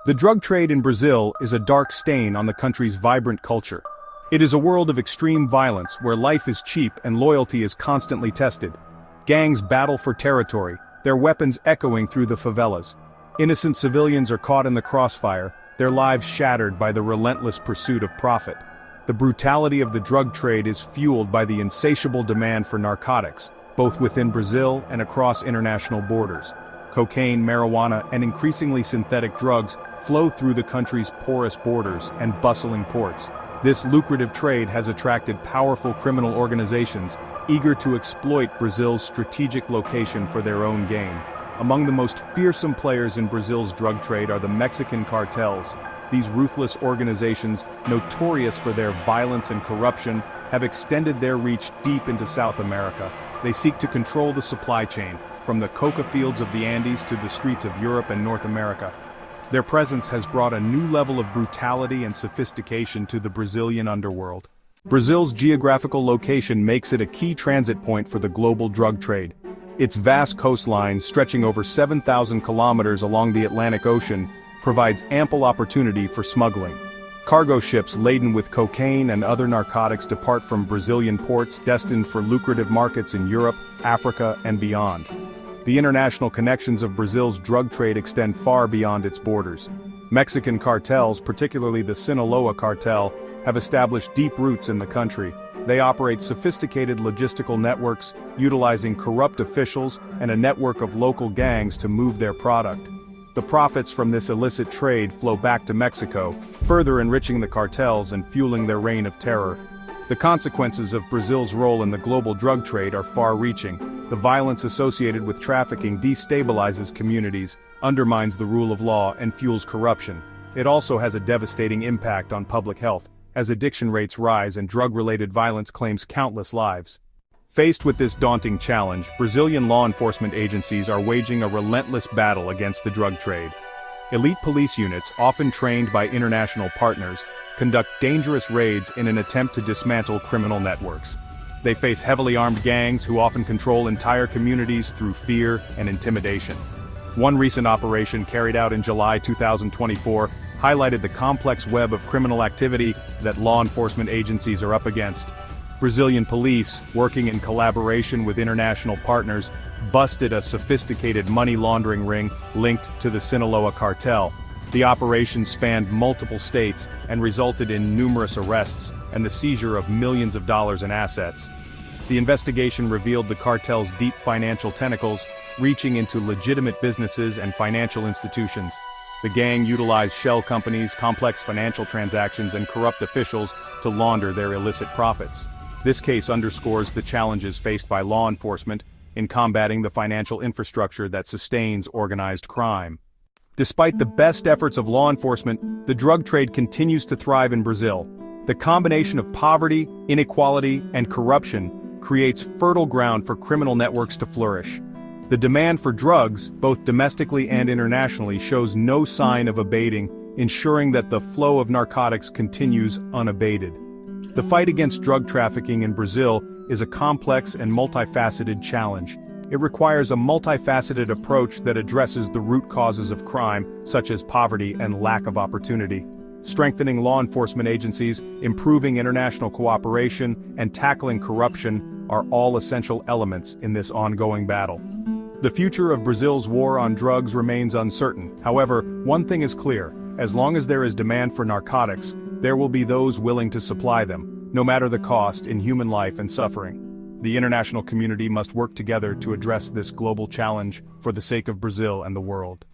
The drug trade in Brazil is a dark stain on the country's vibrant culture. It is a world of extreme violence where life is cheap and loyalty is constantly tested. Gangs battle for territory, their weapons echoing through the favelas. Innocent civilians are caught in the crossfire, their lives shattered by the relentless pursuit of profit. The brutality of the drug trade is fueled by the insatiable demand for narcotics, both within Brazil and across international borders. Cocaine, marijuana, and increasingly synthetic drugs flow through the country's porous borders and bustling ports. This lucrative trade has attracted powerful criminal organizations, eager to exploit Brazil's strategic location for their own gain. Among the most fearsome players in Brazil's drug trade are the Mexican cartels. These ruthless organizations, notorious for their violence and corruption, have extended their reach deep into South America. They seek to control the supply chain, from the coca fields of the Andes to the streets of Europe and North America. Their presence has brought a new level of brutality and sophistication to the Brazilian underworld. Brazil's geographical location makes it a key transit point for the global drug trade. Its vast coastline, stretching over 7,000 kilometers along the Atlantic Ocean, provides ample opportunity for smuggling. Cargo ships laden with cocaine and other narcotics depart from Brazilian ports destined for lucrative markets in Europe, Africa, and beyond. The international connections of Brazil's drug trade extend far beyond its borders. Mexican cartels, particularly the Sinaloa cartel, have established deep roots in the country. They operate sophisticated logistical networks, utilizing corrupt officials and a network of local gangs to move their product. The profits from this illicit trade flow back to Mexico, further enriching the cartels and fueling their reign of terror. The consequences of Brazil's role in the global drug trade are far-reaching. The violence associated with trafficking destabilizes communities, undermines the rule of law, and fuels corruption. It also has a devastating impact on public health, as addiction rates rise and drug-related violence claims countless lives. Faced with this daunting challenge, Brazilian law enforcement agencies are waging a relentless battle against the drug trade. Elite police units, often trained by international partners, conduct dangerous raids in an attempt to dismantle criminal networks. They face heavily armed gangs who often control entire communities through fear and intimidation. One recent operation carried out in July 2024 highlighted the complex web of criminal activity that law enforcement agencies are up against. Brazilian police, working in collaboration with international partners, busted a sophisticated money laundering ring linked to the Sinaloa cartel. The operation spanned multiple states and resulted in numerous arrests and the seizure of millions of dollars in assets. The investigation revealed the cartel's deep financial tentacles, reaching into legitimate businesses and financial institutions. The gang utilized shell companies, complex financial transactions, and corrupt officials to launder their illicit profits. This case underscores the challenges faced by law enforcement in combating the financial infrastructure that sustains organized crime. Despite the best efforts of law enforcement, the drug trade continues to thrive in Brazil. The combination of poverty, inequality, and corruption creates fertile ground for criminal networks to flourish. The demand for drugs, both domestically and internationally, shows no sign of abating, ensuring that the flow of narcotics continues unabated. The fight against drug trafficking in Brazil is a complex and multifaceted challenge. It requires a multifaceted approach that addresses the root causes of crime, such as poverty and lack of opportunity. Strengthening law enforcement agencies, improving international cooperation, and tackling corruption are all essential elements in this ongoing battle. The future of Brazil's war on drugs remains uncertain. However, one thing is clear: as long as there is demand for narcotics, there will be those willing to supply them, no matter the cost in human life and suffering. The international community must work together to address this global challenge for the sake of Brazil and the world.